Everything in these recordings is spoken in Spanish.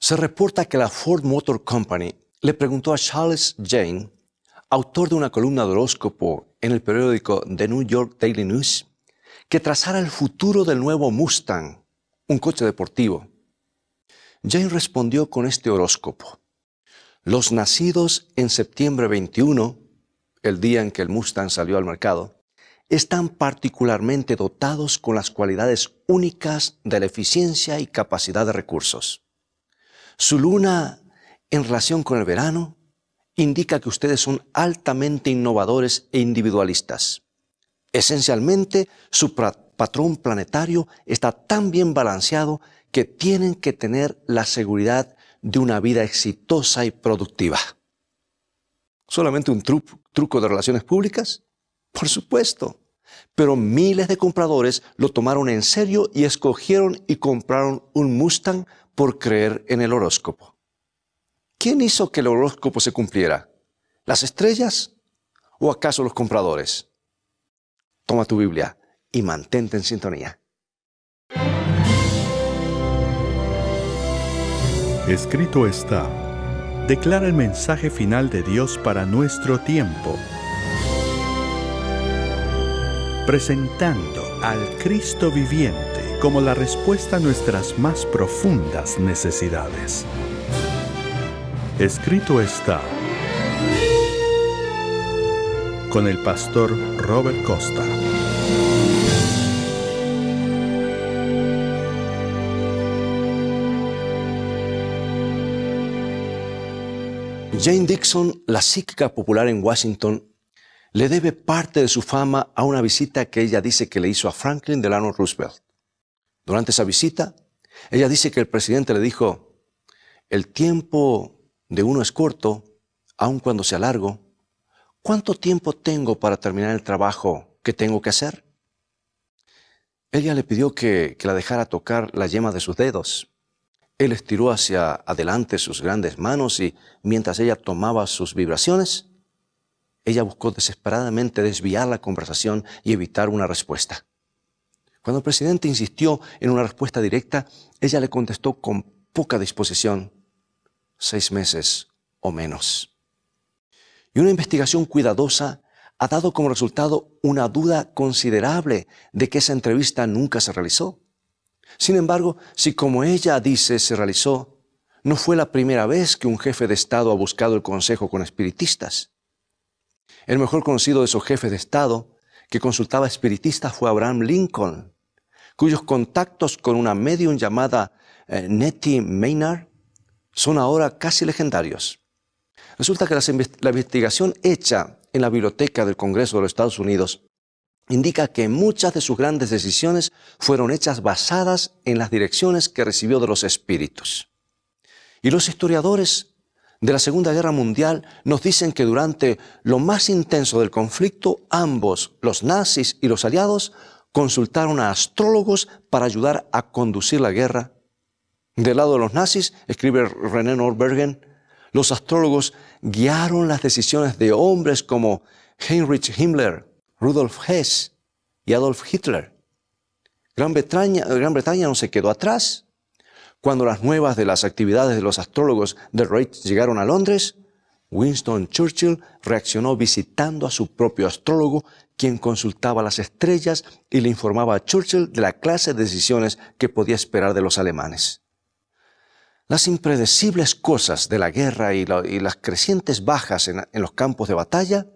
Se reporta que la Ford Motor Company le preguntó a Charles Jane, autor de una columna de horóscopo en el periódico The New York Daily News, que trazara el futuro del nuevo Mustang, un coche deportivo. Jane respondió con este horóscopo: los nacidos en septiembre 21, el día en que el Mustang salió al mercado, están particularmente dotados con las cualidades únicas de la eficiencia y capacidad de recursos. Su luna en relación con el verano indica que ustedes son altamente innovadores e individualistas. Esencialmente, su patrón planetario está tan bien balanceado que tienen que tener la seguridad de una vida exitosa y productiva. ¿Solamente un truco de relaciones públicas? Por supuesto. Pero miles de compradores lo tomaron en serio y escogieron y compraron un Mustang por creer en el horóscopo. ¿Quién hizo que el horóscopo se cumpliera? ¿Las estrellas o acaso los compradores? Toma tu Biblia y mantente en sintonía. Escrito está: declara el mensaje final de Dios para nuestro tiempo, presentando al Cristo viviente como la respuesta a nuestras más profundas necesidades. Escrito está, con el pastor Robert Costa. Jane Dixon, la psíquica popular en Washington, le debe parte de su fama a una visita que ella dice que le hizo a Franklin Delano Roosevelt. Durante esa visita, ella dice que el presidente le dijo: el tiempo de uno es corto, aun cuando sea largo. ¿Cuánto tiempo tengo para terminar el trabajo que tengo que hacer? Ella le pidió que la dejara tocar la yema de sus dedos. Él estiró hacia adelante sus grandes manos y mientras ella tomaba sus vibraciones, ella buscó desesperadamente desviar la conversación y evitar una respuesta. Cuando el presidente insistió en una respuesta directa, ella le contestó con poca disposición: 6 meses o menos. Y una investigación cuidadosa ha dado como resultado una duda considerable de que esa entrevista nunca se realizó. Sin embargo, si como ella dice se realizó, no fue la primera vez que un jefe de Estado ha buscado el consejo con espiritistas. El mejor conocido de esos jefes de Estado que consultaba espiritistas fue Abraham Lincoln, cuyos contactos con una medium llamada Nettie Maynard son ahora casi legendarios. Resulta que la investigación hecha en la biblioteca del Congreso de los Estados Unidos indica que muchas de sus grandes decisiones fueron hechas basadas en las direcciones que recibió de los espíritus. Y los historiadores de la Segunda Guerra Mundial nos dicen que durante lo más intenso del conflicto, ambos, los nazis y los aliados, consultaron a astrólogos para ayudar a conducir la guerra. Del lado de los nazis, escribe René Nordbergen, los astrólogos guiaron las decisiones de hombres como Heinrich Himmler, Rudolf Hess y Adolf Hitler. Gran Bretaña no se quedó atrás. Cuando las nuevas de las actividades de los astrólogos del Reich llegaron a Londres, Winston Churchill reaccionó visitando a su propio astrólogo, quien consultaba las estrellas y le informaba a Churchill de la clase de decisiones que podía esperar de los alemanes. Las impredecibles cosas de la guerra y las crecientes bajas en los campos de batalla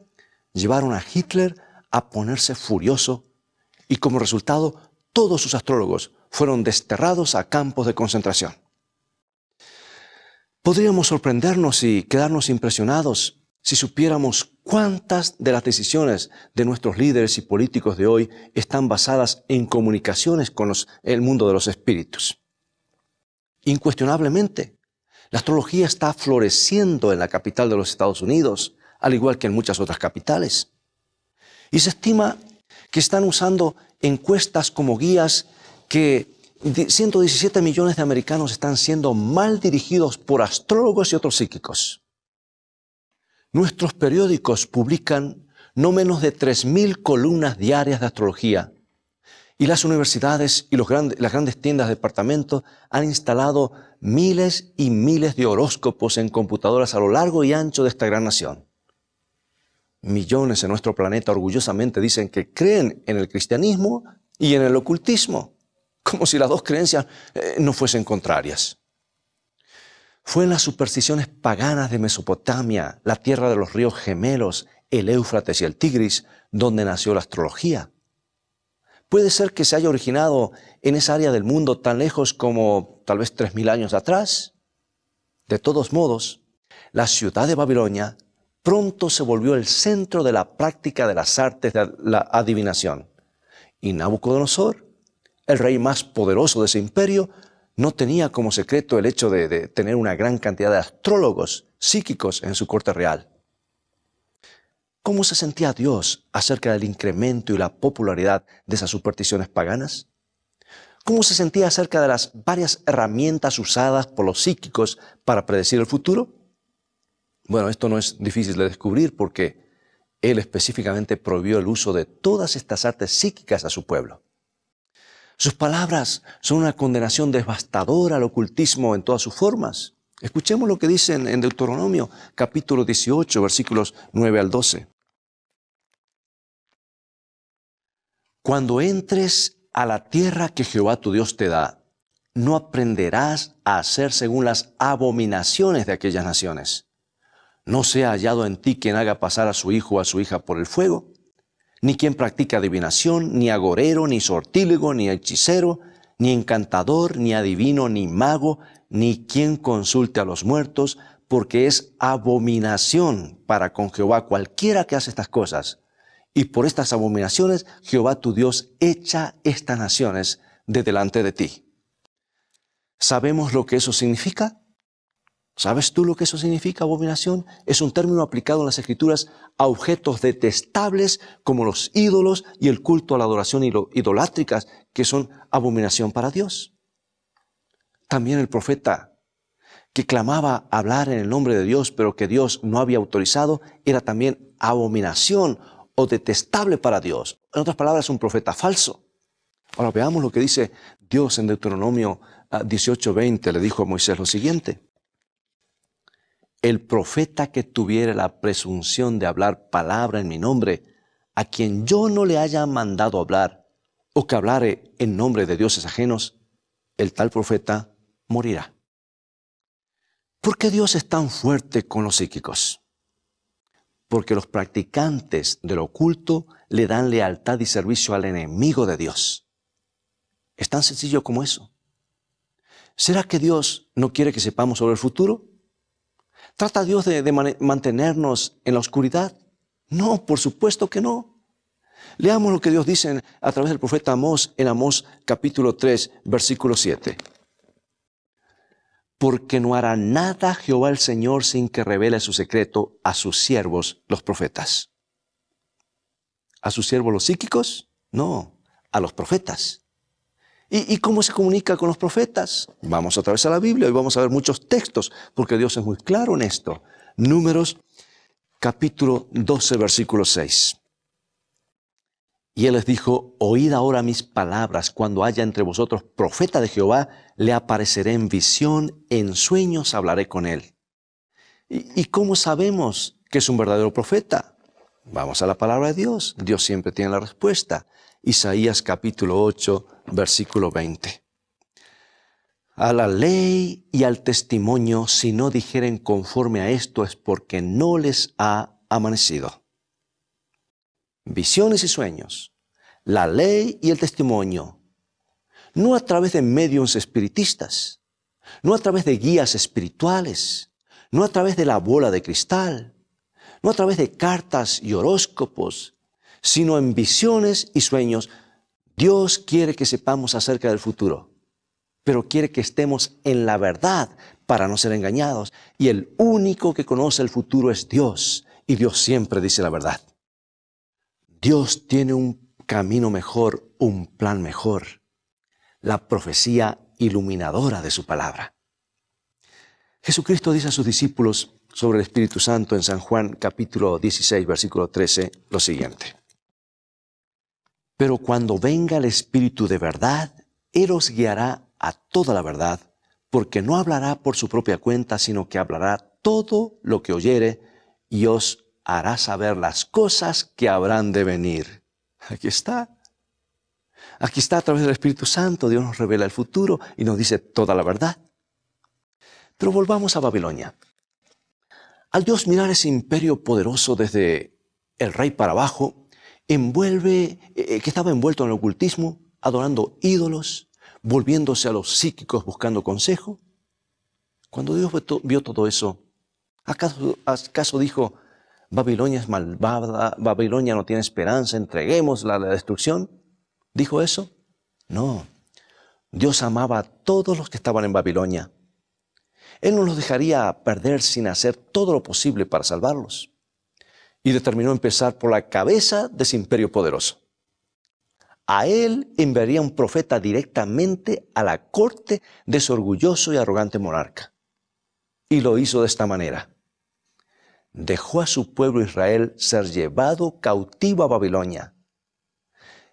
llevaron a Hitler a ponerse furioso y como resultado todos sus astrólogos fueron desterrados a campos de concentración. Podríamos sorprendernos y quedarnos impresionados si supiéramos cuántas de las decisiones de nuestros líderes y políticos de hoy están basadas en comunicaciones con el mundo de los espíritus. Incuestionablemente, la astrología está floreciendo en la capital de los Estados Unidos, al igual que en muchas otras capitales. Y se estima que están usando encuestas como guías que 117 millones de americanos están siendo mal dirigidos por astrólogos y otros psíquicos. Nuestros periódicos publican no menos de 3.000 columnas diarias de astrología Y las universidades y las grandes tiendas de departamentos han instalado miles y miles de horóscopos en computadoras a lo largo y ancho de esta gran nación. Millones en nuestro planeta orgullosamente dicen que creen en el cristianismo y en el ocultismo, como si las dos creencias no fuesen contrarias. Fue en las supersticiones paganas de Mesopotamia, la tierra de los ríos gemelos, el Éufrates y el Tigris, donde nació la astrología. Puede ser que se haya originado en esa área del mundo tan lejos como tal vez 3000 años atrás. De todos modos, la ciudad de Babilonia pronto se volvió el centro de la práctica de las artes de la adivinación. Y Nabucodonosor, el rey más poderoso de ese imperio, no tenía como secreto el hecho de tener una gran cantidad de astrólogos psíquicos en su corte real. ¿Cómo se sentía Dios acerca del incremento y la popularidad de esas supersticiones paganas? ¿Cómo se sentía acerca de las varias herramientas usadas por los psíquicos para predecir el futuro? Bueno, esto no es difícil de descubrir porque Él específicamente prohibió el uso de todas estas artes psíquicas a su pueblo. Sus palabras son una condenación devastadora al ocultismo en todas sus formas. Escuchemos lo que dice en Deuteronomio, capítulo 18, versículos 9 al 12. Cuando entres a la tierra que Jehová tu Dios te da, no aprenderás a hacer según las abominaciones de aquellas naciones. No sea hallado en ti quien haga pasar a su hijo o a su hija por el fuego, ni quien practique adivinación, ni agorero, ni sortílego, ni hechicero, ni encantador, ni adivino, ni mago, ni quien consulte a los muertos, porque es abominación para con Jehová cualquiera que hace estas cosas. Y por estas abominaciones Jehová tu Dios echa estas naciones de delante de ti. ¿Sabemos lo que eso significa? ¿Sabes tú lo que eso significa, abominación? Es un término aplicado en las Escrituras a objetos detestables como los ídolos y el culto a la adoración idolátricas, que son abominación para Dios. También el profeta que clamaba hablar en el nombre de Dios, pero que Dios no había autorizado, era también abominación o detestable para Dios. En otras palabras, un profeta falso. Ahora veamos lo que dice Dios en Deuteronomio 18:20. Le dijo a Moisés lo siguiente: el profeta que tuviere la presunción de hablar palabra en mi nombre, a quien yo no le haya mandado hablar, o que hablare en nombre de dioses ajenos, el tal profeta morirá. ¿Por qué Dios es tan fuerte con los psíquicos? Porque los practicantes del oculto le dan lealtad y servicio al enemigo de Dios. Es tan sencillo como eso. ¿Será que Dios no quiere que sepamos sobre el futuro? ¿Trata Dios de mantenernos en la oscuridad? No, por supuesto que no. Leamos lo que Dios dice a través del profeta Amós en Amós capítulo 3, versículo 7. Porque no hará nada Jehová el Señor sin que revele su secreto a sus siervos los profetas. ¿A sus siervos los psíquicos? No, a los profetas. ¿Y cómo se comunica con los profetas? Vamos otra vez a la Biblia y vamos a ver muchos textos, porque Dios es muy claro en esto. Números, capítulo 12, versículo 6. Y Él les dijo: oíd ahora mis palabras, cuando haya entre vosotros profeta de Jehová, le apareceré en visión, en sueños hablaré con él. ¿Y cómo sabemos que es un verdadero profeta? Vamos a la palabra de Dios. Dios siempre tiene la respuesta. Isaías capítulo 8, versículo 20. A la ley y al testimonio, si no dijeren conforme a esto, es porque no les ha amanecido. Visiones y sueños, la ley y el testimonio, no a través de mediums espiritistas, no a través de guías espirituales, no a través de la bola de cristal, no a través de cartas y horóscopos, sino en visiones y sueños. Dios quiere que sepamos acerca del futuro, pero quiere que estemos en la verdad para no ser engañados. Y el único que conoce el futuro es Dios, y Dios siempre dice la verdad. Dios tiene un camino mejor, un plan mejor, la profecía iluminadora de su palabra. Jesucristo dice a sus discípulos sobre el Espíritu Santo en San Juan capítulo 16, versículo 13, lo siguiente: Pero cuando venga el Espíritu de verdad, Él os guiará a toda la verdad, porque no hablará por su propia cuenta, sino que hablará todo lo que oyere y os hará saber las cosas que habrán de venir. Aquí está. Aquí está, a través del Espíritu Santo, Dios nos revela el futuro y nos dice toda la verdad. Pero volvamos a Babilonia. Al Dios mirar ese imperio poderoso desde el rey para abajo, que estaba envuelto en el ocultismo, adorando ídolos, volviéndose a los psíquicos buscando consejo. Cuando Dios vio todo eso, ¿acaso dijo, Babilonia es malvada, Babilonia no tiene esperanza, entreguémosla a la destrucción? ¿Dijo eso? No. Dios amaba a todos los que estaban en Babilonia. Él no los dejaría perder sin hacer todo lo posible para salvarlos. Y determinó empezar por la cabeza de ese imperio poderoso. A él enviaría un profeta directamente a la corte de ese orgulloso y arrogante monarca. Y lo hizo de esta manera. Dejó a su pueblo Israel ser llevado cautivo a Babilonia.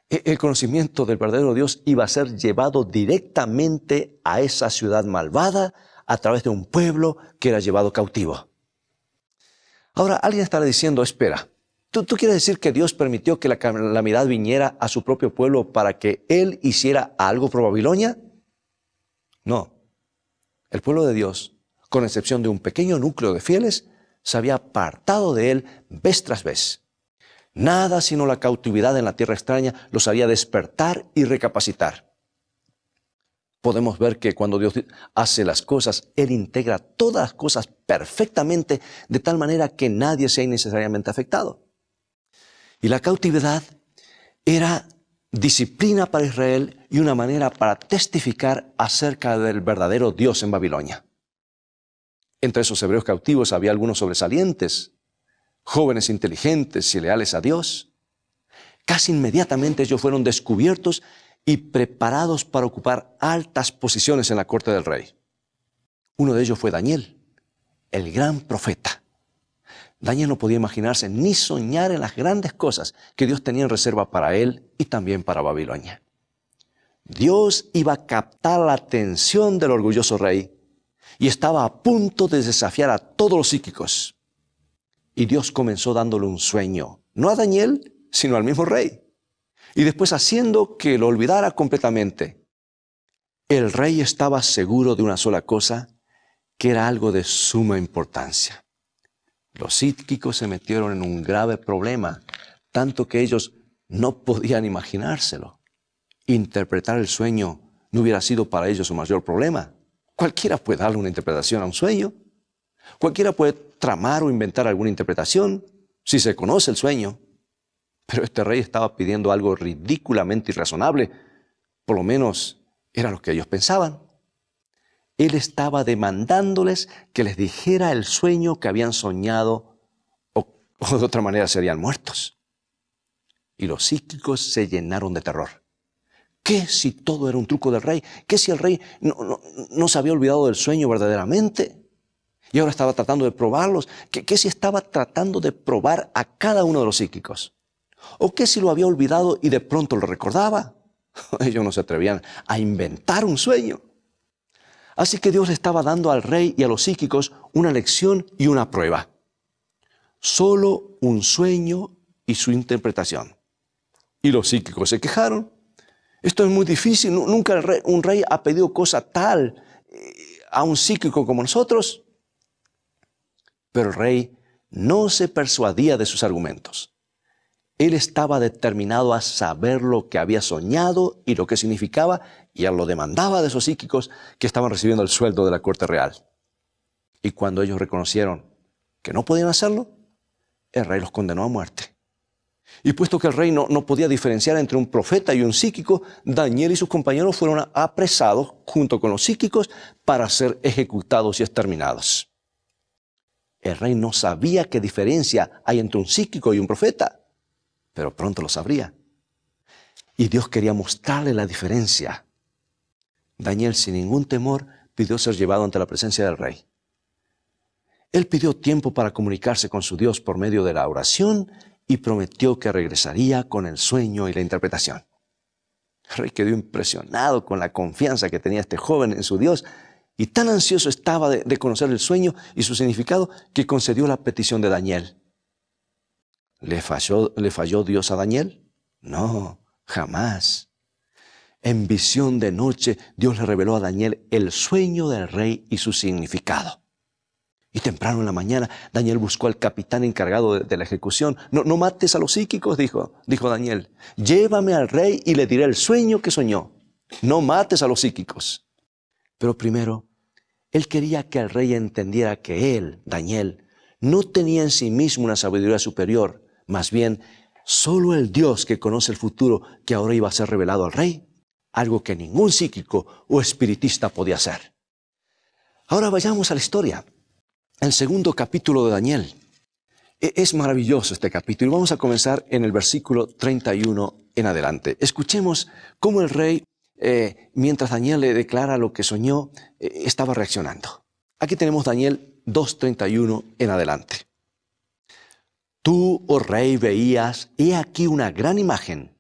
El conocimiento del verdadero Dios iba a ser llevado directamente a esa ciudad malvada a través de un pueblo que era llevado cautivo. Ahora alguien estará diciendo, espera, ¿tú quieres decir que Dios permitió que la calamidad viniera a su propio pueblo para que Él hiciera algo por Babilonia? No. El pueblo de Dios, con excepción de un pequeño núcleo de fieles, se había apartado de Él vez tras vez. Nada sino la cautividad en la tierra extraña los haría despertar y recapacitar. Podemos ver que cuando Dios hace las cosas, Él integra todas las cosas perfectamente, de tal manera que nadie sea innecesariamente afectado. Y la cautividad era disciplina para Israel y una manera para testificar acerca del verdadero Dios en Babilonia. Entre esos hebreos cautivos había algunos sobresalientes, jóvenes inteligentes y leales a Dios. Casi inmediatamente ellos fueron descubiertos y preparados para ocupar altas posiciones en la corte del rey. Uno de ellos fue Daniel, el gran profeta. Daniel no podía imaginarse ni soñar en las grandes cosas que Dios tenía en reserva para él y también para Babilonia. Dios iba a captar la atención del orgulloso rey y estaba a punto de desafiar a todos los psíquicos. Y Dios comenzó dándole un sueño, no a Daniel, sino al mismo rey. Y después haciendo que lo olvidara completamente. El rey estaba seguro de una sola cosa, que era algo de suma importancia. Los psíquicos se metieron en un grave problema, tanto que ellos no podían imaginárselo. Interpretar el sueño no hubiera sido para ellos su mayor problema. Cualquiera puede darle una interpretación a un sueño. Cualquiera puede tramar o inventar alguna interpretación si se conoce el sueño. Pero este rey estaba pidiendo algo ridículamente irrazonable. Por lo menos era lo que ellos pensaban. Él estaba demandándoles que les dijera el sueño que habían soñado o de otra manera serían muertos. Y los psíquicos se llenaron de terror. ¿Qué si todo era un truco del rey? ¿Qué si el rey no se había olvidado del sueño verdaderamente? Y ahora estaba tratando de probarlos. ¿Qué si estaba tratando de probar a cada uno de los psíquicos? ¿O qué si lo había olvidado y de pronto lo recordaba? Ellos no se atrevían a inventar un sueño. Así que Dios le estaba dando al rey y a los psíquicos una lección y una prueba. Solo un sueño y su interpretación. Y los psíquicos se quejaron. Esto es muy difícil. Nunca un rey ha pedido cosa tal a un psíquico como nosotros. Pero el rey no se persuadía de sus argumentos. Él estaba determinado a saber lo que había soñado y lo que significaba, y él lo demandaba de esos psíquicos que estaban recibiendo el sueldo de la corte real. Y cuando ellos reconocieron que no podían hacerlo, el rey los condenó a muerte. Y puesto que el rey no podía diferenciar entre un profeta y un psíquico, Daniel y sus compañeros fueron apresados junto con los psíquicos para ser ejecutados y exterminados. El rey no sabía qué diferencia hay entre un psíquico y un profeta, pero pronto lo sabría. Y Dios quería mostrarle la diferencia. Daniel, sin ningún temor, pidió ser llevado ante la presencia del rey. Él pidió tiempo para comunicarse con su Dios por medio de la oración y prometió que regresaría con el sueño y la interpretación. El rey quedó impresionado con la confianza que tenía este joven en su Dios y tan ansioso estaba de conocer el sueño y su significado que concedió la petición de Daniel. ¿Le falló Dios a Daniel? No, jamás. En visión de noche, Dios le reveló a Daniel el sueño del rey y su significado. Y temprano en la mañana, Daniel buscó al capitán encargado de la ejecución. No mates a los psíquicos, dijo Daniel. Llévame al rey y le diré el sueño que soñó. No mates a los psíquicos. Pero primero, él quería que el rey entendiera que él, Daniel, no tenía en sí mismo una sabiduría superior. Más bien, solo el Dios que conoce el futuro que ahora iba a ser revelado al rey. Algo que ningún psíquico o espiritista podía hacer. Ahora vayamos a la historia. El segundo capítulo de Daniel. Es maravilloso este capítulo y vamos a comenzar en el versículo 31 en adelante. Escuchemos cómo el rey, mientras Daniel le declara lo que soñó, estaba reaccionando. Aquí tenemos Daniel 2:31 en adelante. Tú, oh rey, veías, he aquí una gran imagen.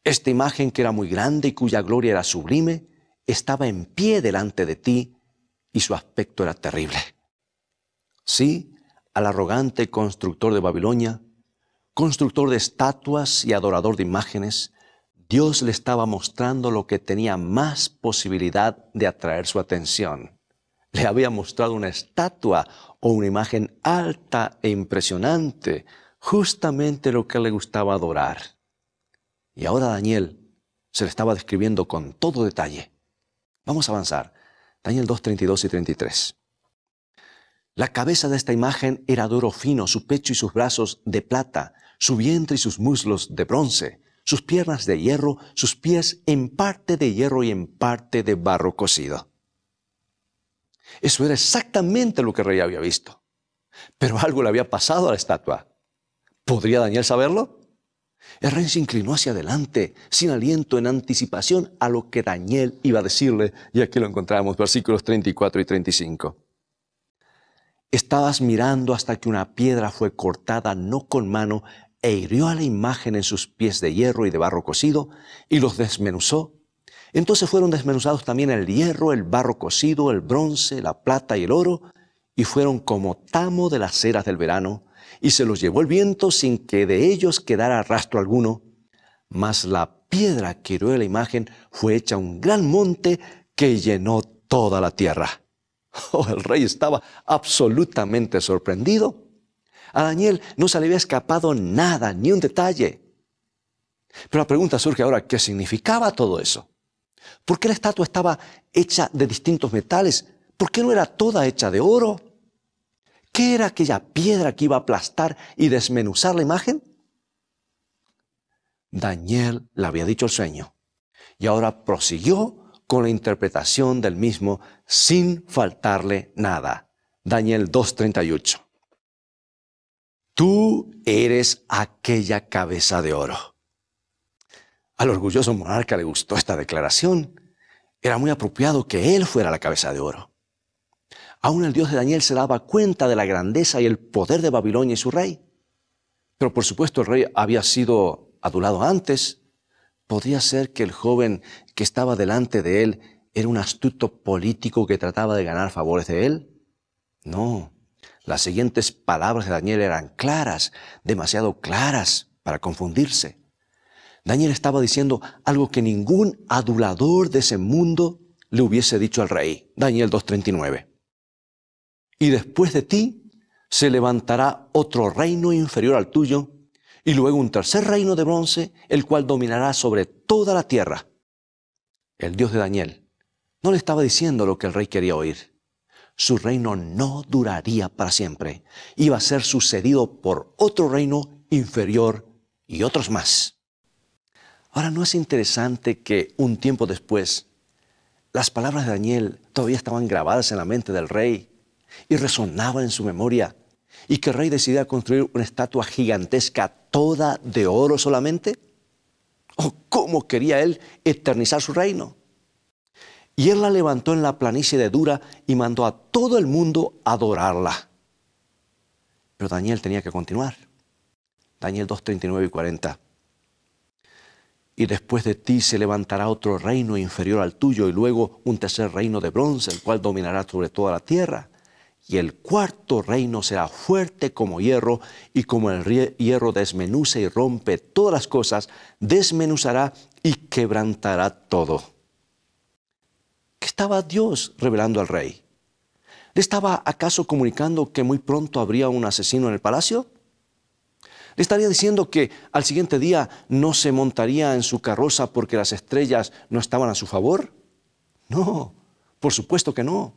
Esta imagen, que era muy grande y cuya gloria era sublime, estaba en pie delante de ti y su aspecto era terrible. Sí, al arrogante constructor de Babilonia, constructor de estatuas y adorador de imágenes, Dios le estaba mostrando lo que tenía más posibilidad de atraer su atención. Le había mostrado una estatua o una imagen alta e impresionante, justamente lo que le gustaba adorar. Y ahora Daniel se le estaba describiendo con todo detalle. Vamos a avanzar. Daniel 2:32 y 33. La cabeza de esta imagen era de oro fino, su pecho y sus brazos de plata, su vientre y sus muslos de bronce, sus piernas de hierro, sus pies en parte de hierro y en parte de barro cocido. Eso era exactamente lo que el rey había visto. Pero algo le había pasado a la estatua. ¿Podría Daniel saberlo? El rey se inclinó hacia adelante, sin aliento, en anticipación a lo que Daniel iba a decirle. Y aquí lo encontramos, versículos 34 y 35. Estabas mirando hasta que una piedra fue cortada no con mano e hirió a la imagen en sus pies de hierro y de barro cocido y los desmenuzó. Entonces fueron desmenuzados también el hierro, el barro cocido, el bronce, la plata y el oro, y fueron como tamo de las eras del verano, y se los llevó el viento sin que de ellos quedara rastro alguno. Mas la piedra que hirió a la imagen fue hecha un gran monte que llenó toda la tierra. Oh, el rey estaba absolutamente sorprendido. A Daniel no se le había escapado nada, ni un detalle. Pero la pregunta surge ahora, ¿qué significaba todo eso? ¿Por qué la estatua estaba hecha de distintos metales? ¿Por qué no era toda hecha de oro? ¿Qué era aquella piedra que iba a aplastar y desmenuzar la imagen? Daniel le había dicho el sueño y ahora prosiguió con la interpretación del mismo sin faltarle nada. Daniel 2:38. Tú eres aquella cabeza de oro. Al orgulloso monarca le gustó esta declaración. Era muy apropiado que él fuera la cabeza de oro. Aún el Dios de Daniel se daba cuenta de la grandeza y el poder de Babilonia y su rey. Pero por supuesto el rey había sido adulado antes. ¿Podría ser que el joven que estaba delante de él era un astuto político que trataba de ganar favores de él? No. Las siguientes palabras de Daniel eran claras, demasiado claras para confundirse. Daniel estaba diciendo algo que ningún adulador de ese mundo le hubiese dicho al rey. Daniel 2:39. Y después de ti se levantará otro reino inferior al tuyo, y luego un tercer reino de bronce, el cual dominará sobre toda la tierra. El Dios de Daniel no le estaba diciendo lo que el rey quería oír. Su reino no duraría para siempre. Iba a ser sucedido por otro reino inferior y otros más. Ahora, ¿no es interesante que un tiempo después las palabras de Daniel todavía estaban grabadas en la mente del rey y resonaban en su memoria, y que el rey decidiera construir una estatua gigantesca toda de oro solamente? ¿O cómo quería él eternizar su reino? Y él la levantó en la planicie de Dura y mandó a todo el mundo a adorarla. Pero Daniel tenía que continuar. Daniel 2, 39 y 40. Y después de ti se levantará otro reino inferior al tuyo, y luego un tercer reino de bronce, el cual dominará sobre toda la tierra. Y el cuarto reino será fuerte como hierro, y como el hierro desmenuza y rompe todas las cosas, desmenuzará y quebrantará todo. ¿Qué estaba Dios revelando al rey? ¿Le estaba acaso comunicando que muy pronto habría un asesino en el palacio? ¿Le estaría diciendo que al siguiente día no se montaría en su carroza porque las estrellas no estaban a su favor? No, por supuesto que no.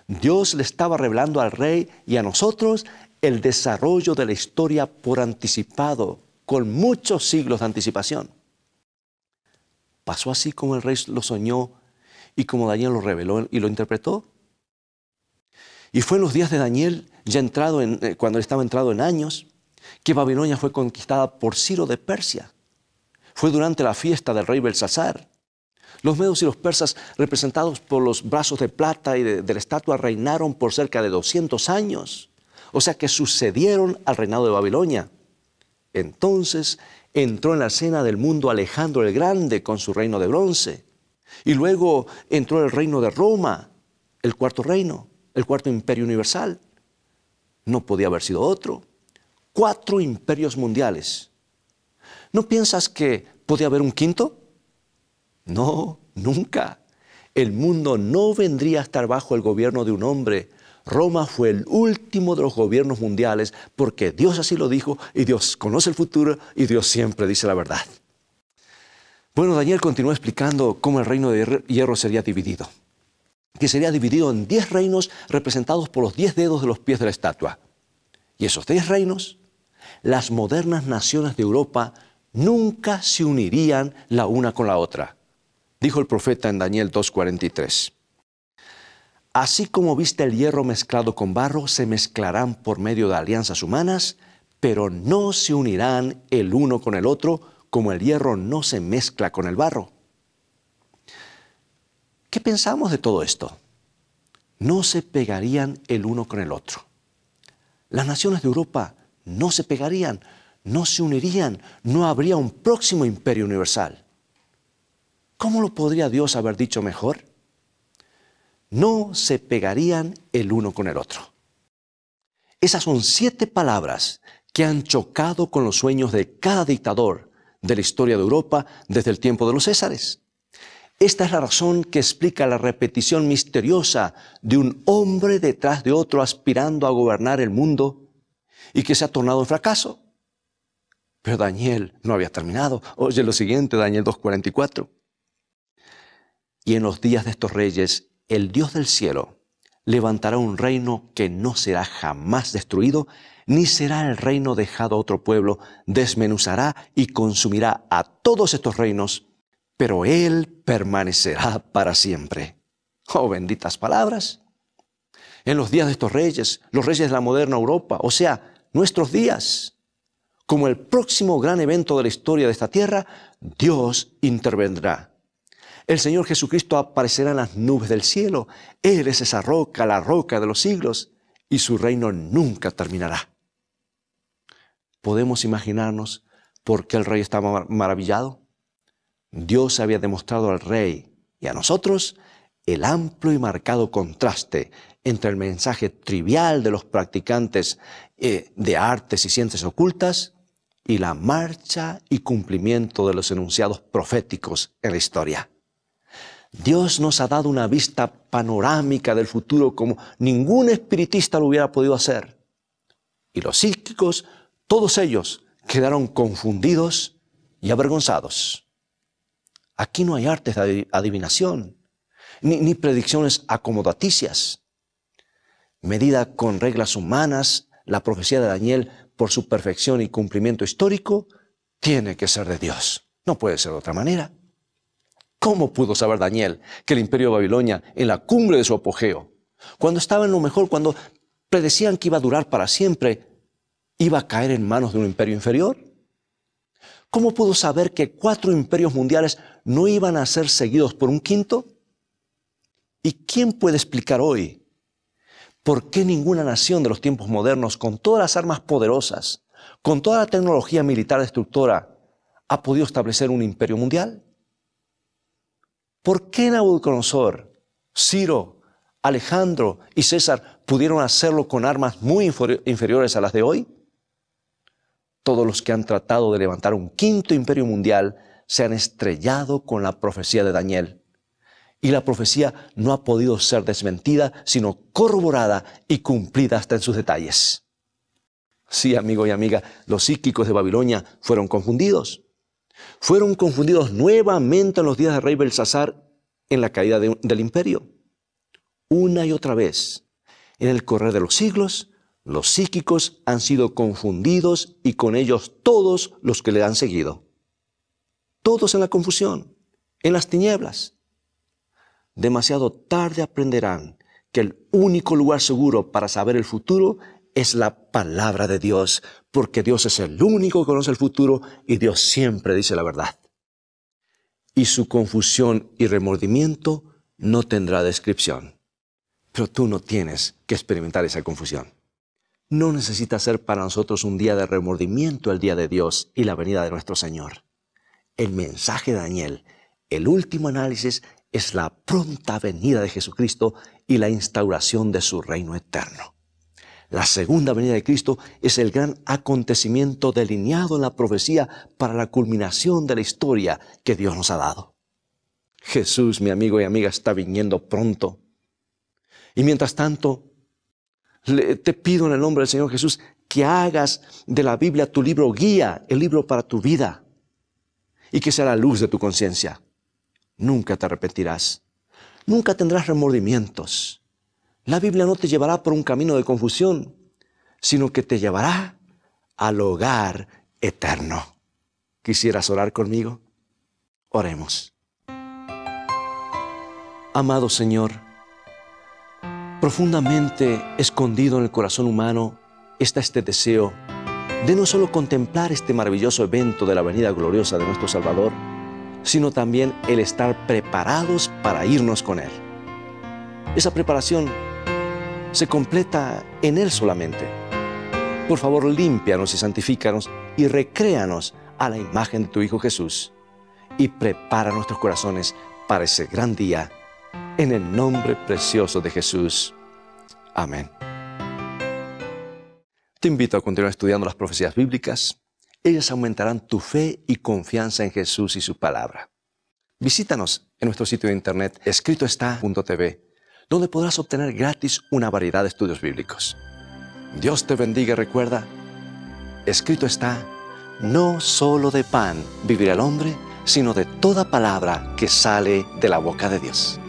Dios le estaba revelando al rey y a nosotros el desarrollo de la historia por anticipado, con muchos siglos de anticipación. ¿Pasó así como el rey lo soñó y como Daniel lo reveló y lo interpretó? Y fue en los días de Daniel, cuando estaba entrado en años, que Babilonia fue conquistada por Ciro de Persia. Fue durante la fiesta del rey Belsasar. Los medos y los persas, representados por los brazos de plata y de la estatua, reinaron por cerca de 200 años. O sea que sucedieron al reinado de Babilonia. Entonces entró en la escena del mundo Alejandro el Grande con su reino de bronce. Y luego entró el reino de Roma, el cuarto reino, el cuarto imperio universal. No podía haber sido otro. 4 imperios mundiales. ¿No piensas que podía haber un quinto? No, nunca. El mundo no vendría a estar bajo el gobierno de un hombre. Roma fue el último de los gobiernos mundiales porque Dios así lo dijo y Dios conoce el futuro y Dios siempre dice la verdad. Bueno, Daniel continuó explicando cómo el reino de hierro sería dividido. Que sería dividido en 10 reinos representados por los 10 dedos de los pies de la estatua. Y esos 10 reinos, las modernas naciones de Europa nunca se unirían la una con la otra. Dijo el profeta en Daniel 2:43. Así como viste el hierro mezclado con barro, se mezclarán por medio de alianzas humanas, pero no se unirán el uno con el otro, como el hierro no se mezcla con el barro. ¿Qué pensamos de todo esto? No se pegarían el uno con el otro. Las naciones de Europa no se pegarían, no se unirían, no habría un próximo imperio universal. ¿Cómo lo podría Dios haber dicho mejor? No se pegarían el uno con el otro. Esas son 7 palabras que han chocado con los sueños de cada dictador de la historia de Europa desde el tiempo de los Césares. Esta es la razón que explica la repetición misteriosa de un hombre detrás de otro aspirando a gobernar el mundo y que se ha tornado en fracaso. Pero Daniel no había terminado. Oye lo siguiente, Daniel 2:44. Y en los días de estos reyes, el Dios del cielo levantará un reino que no será jamás destruido, ni será el reino dejado a otro pueblo, desmenuzará y consumirá a todos estos reinos, pero Él permanecerá para siempre. Oh, benditas palabras. En los días de estos reyes, los reyes de la moderna Europa, o sea, nuestros días, como el próximo gran evento de la historia de esta tierra, Dios intervendrá. El Señor Jesucristo aparecerá en las nubes del cielo. Él es esa roca, la roca de los siglos, y su reino nunca terminará. ¿Podemos imaginarnos por qué el rey estaba maravillado? Dios había demostrado al rey y a nosotros el amplio y marcado contraste entre el mensaje trivial de los practicantes de artes y ciencias ocultas y la marcha y cumplimiento de los enunciados proféticos en la historia. Dios nos ha dado una vista panorámica del futuro como ningún espiritista lo hubiera podido hacer. Y los psíquicos, todos ellos, quedaron confundidos y avergonzados. Aquí no hay artes de adivinación, ni predicciones acomodaticias. Medida con reglas humanas, la profecía de Daniel, por su perfección y cumplimiento histórico, tiene que ser de Dios. No puede ser de otra manera. ¿Cómo pudo saber Daniel que el imperio de Babilonia, en la cumbre de su apogeo, cuando estaba en lo mejor, cuando predecían que iba a durar para siempre, iba a caer en manos de un imperio inferior? ¿Cómo pudo saber que 4 imperios mundiales no iban a ser seguidos por un quinto? ¿Y quién puede explicar hoy por qué ninguna nación de los tiempos modernos, con todas las armas poderosas, con toda la tecnología militar destructora, ha podido establecer un imperio mundial? ¿Por qué Nabucodonosor, Ciro, Alejandro y César pudieron hacerlo con armas muy inferiores a las de hoy? Todos los que han tratado de levantar un quinto imperio mundial se han estrellado con la profecía de Daniel. Y la profecía no ha podido ser desmentida, sino corroborada y cumplida hasta en sus detalles. Sí, amigo y amiga, los psíquicos de Babilonia fueron confundidos. Fueron confundidos nuevamente en los días del rey Belsasar en la caída del imperio. Una y otra vez, en el correr de los siglos, los psíquicos han sido confundidos y con ellos todos los que le han seguido. Todos en la confusión, en las tinieblas. Demasiado tarde aprenderán que el único lugar seguro para saber el futuro es la palabra de Dios, porque Dios es el único que conoce el futuro y Dios siempre dice la verdad. Y su confusión y remordimiento no tendrá descripción. Pero tú no tienes que experimentar esa confusión. No necesita ser para nosotros un día de remordimiento el día de Dios y la venida de nuestro Señor. El mensaje de Daniel, el último análisis, es la pronta venida de Jesucristo y la instauración de su reino eterno. La segunda venida de Cristo es el gran acontecimiento delineado en la profecía para la culminación de la historia que Dios nos ha dado. Jesús, mi amigo y amiga, está viniendo pronto. Y mientras tanto, te pido en el nombre del Señor Jesús que hagas de la Biblia tu libro guía, el libro para tu vida, y que sea la luz de tu conciencia. Nunca te arrepentirás. Nunca tendrás remordimientos. La Biblia no te llevará por un camino de confusión, sino que te llevará al hogar eterno. ¿Quisieras orar conmigo? Oremos. Amado Señor, profundamente escondido en el corazón humano está este deseo de no solo contemplar este maravilloso evento de la venida gloriosa de nuestro Salvador, sino también el estar preparados para irnos con Él. Esa preparación se completa en Él solamente. Por favor, límpianos y santifícanos y recréanos a la imagen de tu Hijo Jesús y prepara nuestros corazones para ese gran día, en el nombre precioso de Jesús. Amén. Te invito a continuar estudiando las profecías bíblicas. Ellas aumentarán tu fe y confianza en Jesús y su palabra. Visítanos en nuestro sitio de internet escritoestá.tv, donde podrás obtener gratis una variedad de estudios bíblicos. Dios te bendiga y recuerda, escrito está, no solo de pan vivirá el hombre, sino de toda palabra que sale de la boca de Dios.